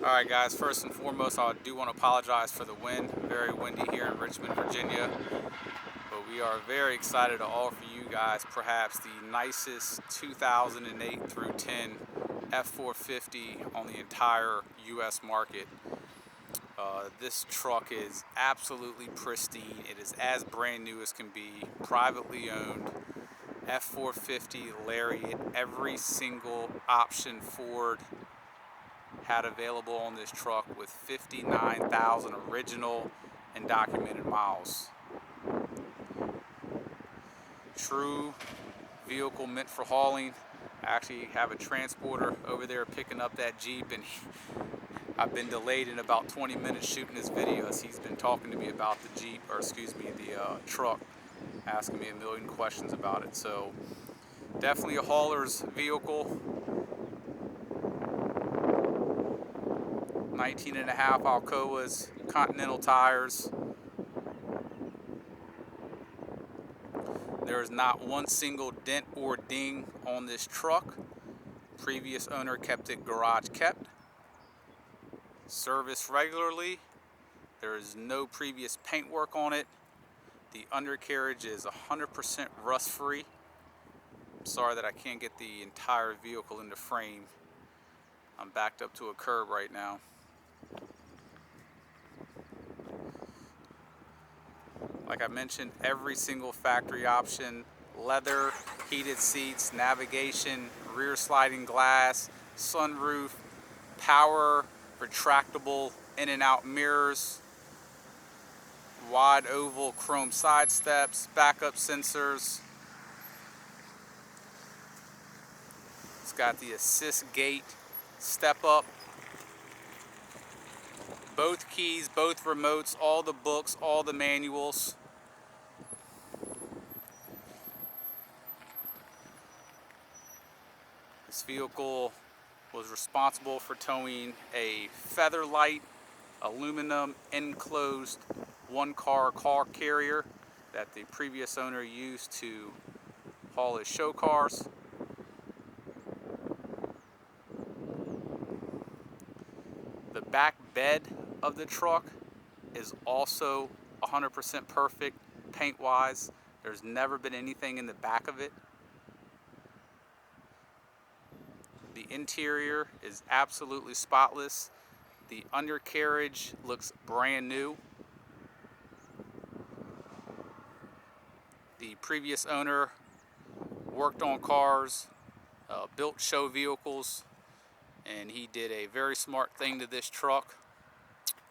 Alright guys, first and foremost I do want to apologize for the wind. Very windy here in Richmond, Virginia. But we are very excited to offer you guys perhaps the nicest 2008 through 10 F450 on the entire US market. This truck is absolutely pristine. It is as brand new as can be, privately owned. F450 Lariat, every single option Ford had available on this truck with 59,000 original and documented miles. True vehicle meant for hauling. I actually have a transporter over there picking up that Jeep, and I've been delayed in about 20 minutes shooting this video as he's been talking to me about the Jeep, or excuse me, the truck, asking me a million questions about it. So definitely a hauler's vehicle. 19.5 Alcoas, Continental tires. There is not one single dent or ding on this truck. Previous owner kept it garage kept. Serviced regularly. There is no previous paint work on it. The undercarriage is 100% rust free. I'm sorry that I can't get the entire vehicle in the frame. I'm backed up to a curb right now. Like I mentioned, every single factory option: leather, heated seats, navigation, rear sliding glass, sunroof, power, retractable in and out mirrors, wide oval chrome side steps, backup sensors. It's got the assist gate, step up, both keys, both remotes, all the books, all the manuals. This vehicle was responsible for towing a Featherlight aluminum enclosed one-car car carrier that the previous owner used to haul his show cars. The back bed of the truck is also 100% perfect paint-wise. There's never been anything in the back of it. The interior is absolutely spotless. The undercarriage looks brand new. The previous owner worked on cars, built show vehicles, and he did a very smart thing to this truck.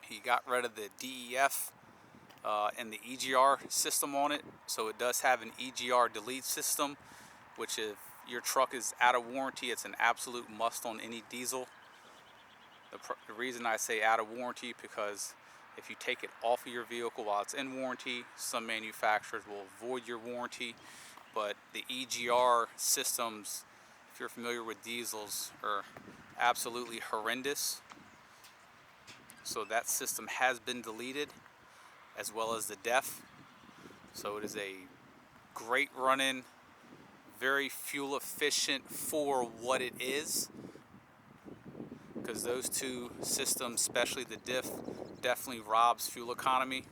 He got rid of the DEF and the EGR system on it, so it does have an Egr Delete system, which if your truck is out of warranty, it's an absolute must on any diesel. The reason I say out of warranty, because if you take it off of your vehicle while it's in warranty, some manufacturers will void your warranty. But the EGR systems, if you're familiar with diesels, are absolutely horrendous. So that system has been deleted, as well as the DEF. So it is a great run-in, very fuel efficient for what it is, because those two systems, especially the DEF, definitely robs fuel economy.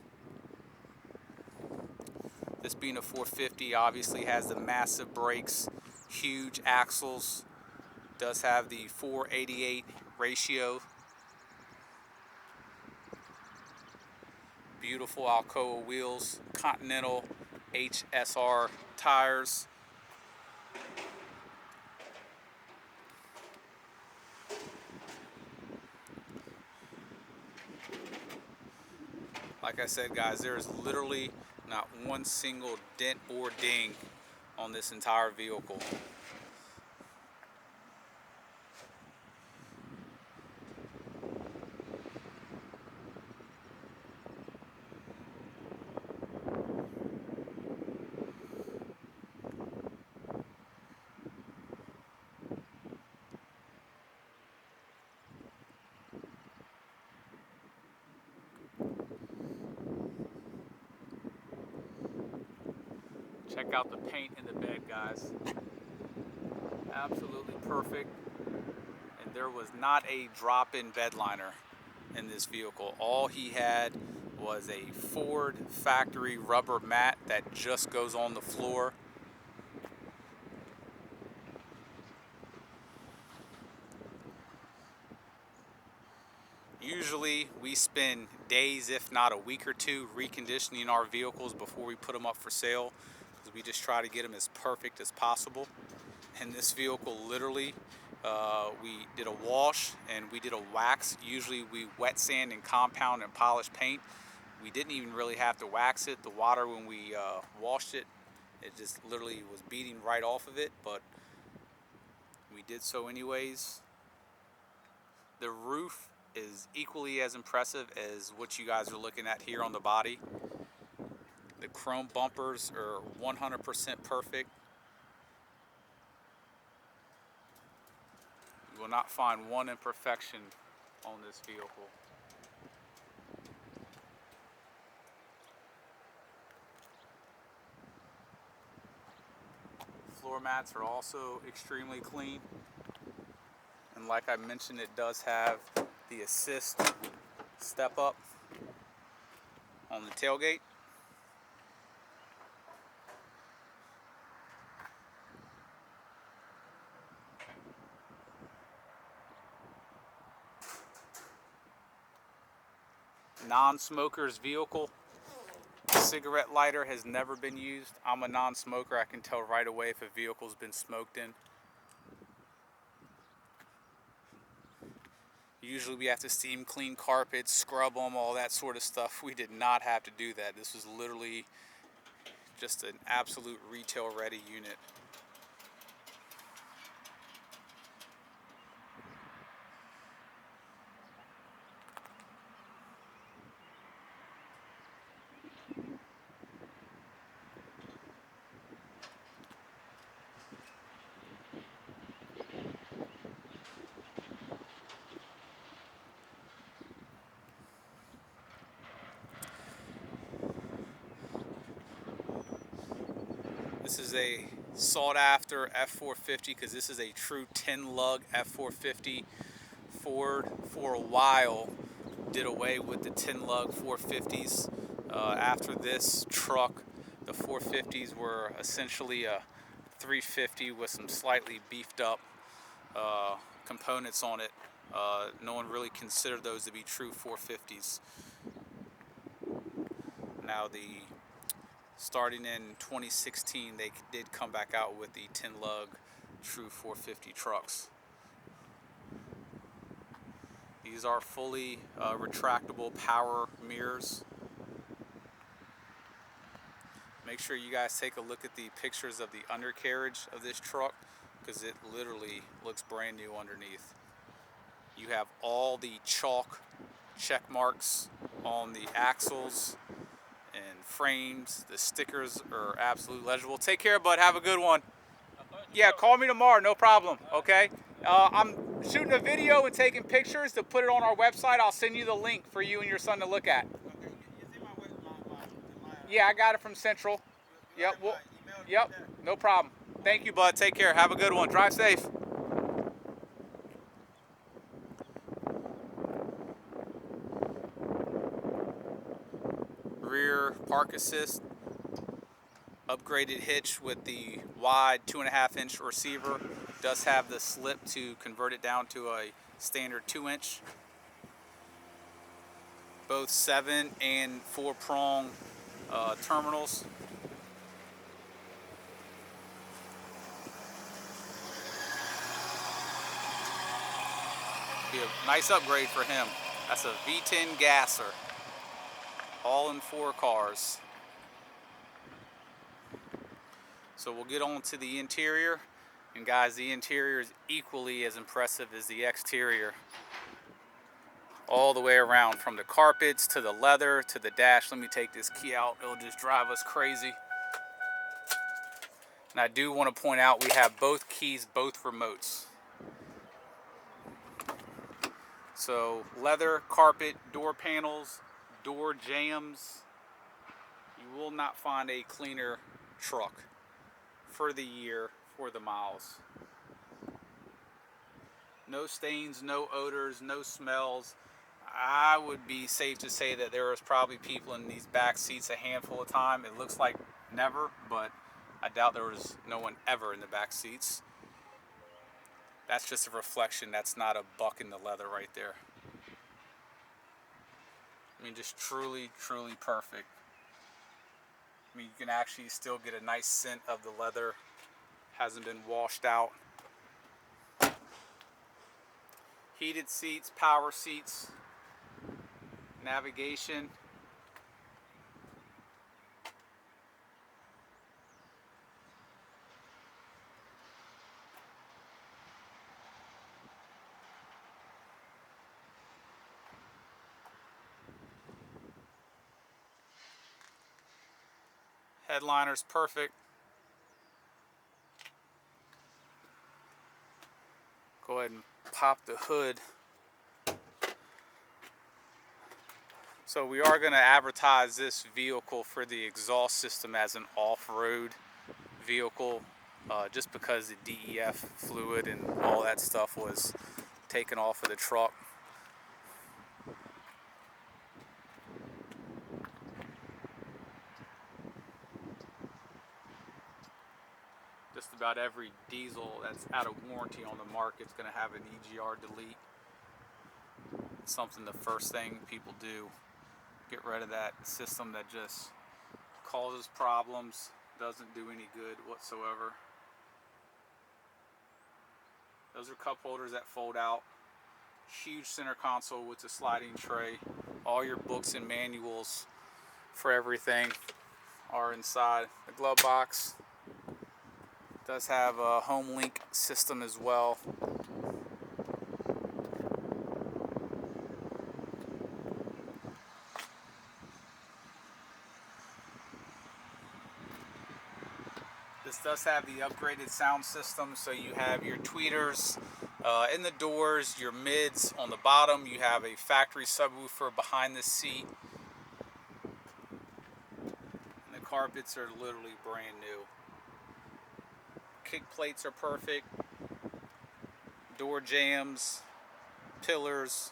This being a 450 obviously has the massive brakes, huge axles, does have the 488 ratio. Beautiful Alcoa wheels, Continental HSR tires. Like I said, guys, there is literally not one single dent or ding on this entire vehicle. Check out the paint in the bed, guys. Absolutely perfect and there was not a drop-in bed liner in this vehicle. All he had was a Ford factory rubber mat that just goes on the floor. Usually we spend days, if not a week or two, reconditioning our vehicles before we put them up for sale, because we just try to get them as perfect as possible. And this vehicle, literally, we did a wash and we did a wax. Usually we wet sand and compound and polish paint. We didn't even really have to wax it. The water, when we washed it, it just literally was beating right off of it, but we did so anyways. The roof is equally as impressive as what you guys are looking at here on the body. The chrome bumpers are 100% perfect. You will not find one imperfection on this vehicle. Floor mats are also extremely clean. And like I mentioned, it does have the assist step up on the tailgate. Non-smoker's vehicle. Cigarette lighter has never been used. I'm a non-smoker. I can tell right away if a vehicle's been smoked in. Usually we have to steam clean carpets, scrub them, all that sort of stuff. We did not have to do that. This was literally just an absolute retail ready unit. This is a sought after F450 because this is a true 10 lug F450. Ford for a while did away with the 10 lug 450s. After this truck, the 450s were essentially a 350 with some slightly beefed up components on it. No one really considered those to be true 450s. Now, starting in 2016, they did come back out with the 10 lug true 450 trucks. These are fully retractable power mirrors. Make sure you guys take a look at the pictures of the undercarriage of this truck, because it literally looks brand new underneath. You have all the chalk check marks on the axles and frames. The stickers are absolutely legible. Take care, bud. Have a good one. Yeah, call me tomorrow. No problem. Okay. I'm shooting a video and taking pictures to put it on our website. I'll send you the link for you and your son to look at. Okay. Is it my Yeah, I got it from Central. Yep. Well, yep. No problem. Thank you, bud. Take care. Have a good one. Drive safe. Rear park assist, upgraded hitch with the wide 2.5-inch receiver. Does have the slip to convert it down to a standard 2-inch. Both 7 and 4 prong terminals. Be a nice upgrade for him. That's a V10 gasser. All in 4 cars. So we'll get on to the interior. And guys, the interior is equally as impressive as the exterior. All the way around, from the carpets to the leather to the dash. Let me take this key out. It'll just drive us crazy. And I do want to point out we have both keys, both remotes. So leather, carpet, door panels, door jambs. You will not find a cleaner truck for the year, for the miles. No stains, no odors, no smells. I would be safe to say that there was probably people in these back seats a handful of time. It looks like never, but I doubt there was no one ever in the back seats. That's just a reflection. That's not a buck in the leather right there. I mean, just truly, truly perfect. I mean, you can actually still get a nice scent of the leather. Hasn't been washed out. Heated seats, power seats, navigation. Headliner's perfect. Go ahead and pop the hood. So we are going to advertise this vehicle for the exhaust system as an off-road vehicle, just because the DEF fluid and all that stuff was taken off of the truck. Just about every diesel that's out of warranty on the market is going to have an Egr Delete. It's something, the first thing people do, get rid of that system that just causes problems, doesn't do any good whatsoever. Those are cup holders that fold out. Huge center console with a sliding tray. All your books and manuals for everything are inside. The glove box does have a home link system as well. This does have the upgraded sound system, so you have your tweeters in the doors, your mids on the bottom. You have a factory subwoofer behind the seat. And the carpets are literally brand new. Kick plates are perfect. Door jambs, pillars.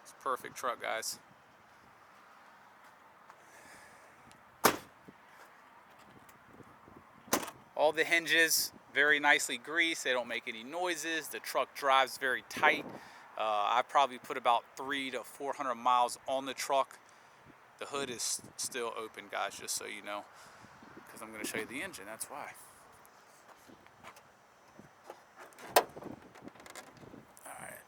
It's a perfect truck, guys. All the hinges very nicely greased. They don't make any noises. The truck drives very tight. I probably put about 300 to 400 miles on the truck. The hood is still open, guys, just so you know, because I'm going to show you the engine. That's why. All right.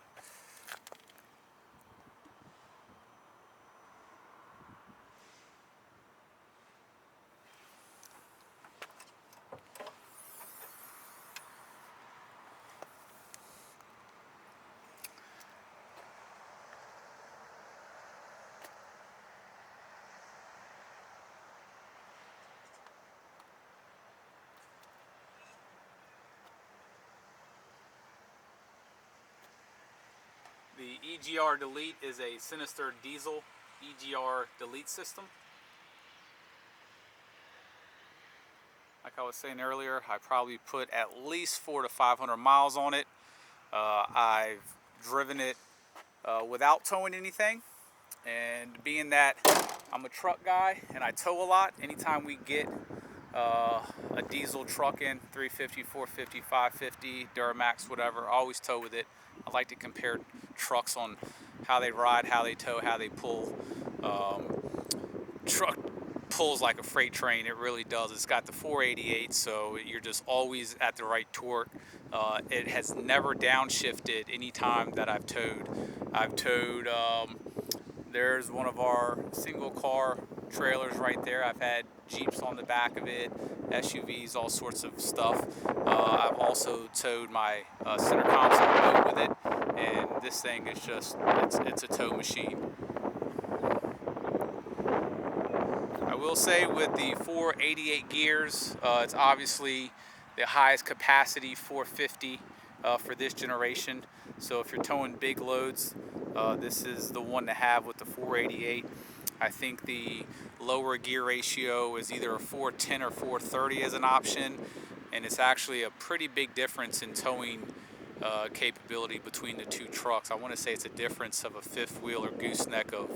The Egr Delete is a Sinister diesel Egr Delete system. Like I was saying earlier, I probably put at least 400 to 500 miles on it. I've driven it without towing anything, and being that I'm a truck guy and I tow a lot, anytime we get a diesel truck in, 350, 450, 550, Duramax, whatever, I always tow with it. I like to compare trucks on how they ride, how they tow, how they pull. Truck pulls like a freight train. It really does. It's got the 488, so you're just always at the right torque. It has never downshifted any time that I've towed. There's one of our single car trailers right there. I've had Jeeps on the back of it, SUVs, all sorts of stuff. I've also towed my center console boat with it, and this thing is just, it's a tow machine. I will say with the 488 gears, it's obviously the highest capacity 450 for this generation. So if you're towing big loads, this is the one to have with the 488. I think the lower gear ratio is either a 410 or 430 as an option, and it's actually a pretty big difference in towing capability between the two trucks. I want to say it's a difference of a fifth wheel or gooseneck of,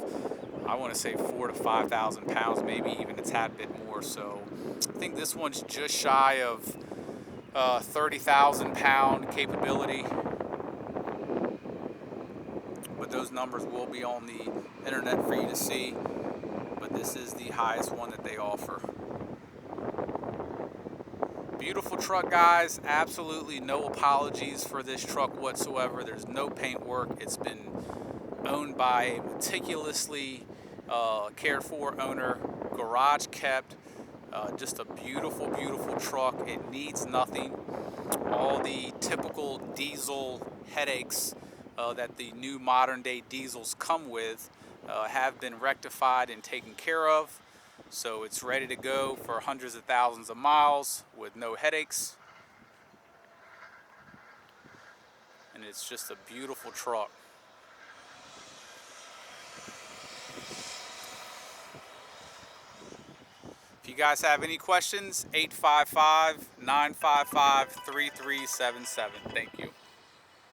I want to say 4,000 to 5,000 pounds, maybe even a tad bit more. So I think this one's just shy of 30,000 pound capability, but those numbers will be on the internet for you to see. But this is the highest one that they offer. Beautiful truck, guys. Absolutely no apologies for this truck whatsoever. There's no paint work. It's been owned by a meticulously cared for owner, garage kept. Just a beautiful, beautiful truck. It needs nothing. All the typical diesel headaches that the new modern day diesels come with have been rectified and taken care of. So it's ready to go for hundreds of thousands of miles with no headaches. And it's just a beautiful truck. If you guys have any questions, 855-955-3377. Thank you.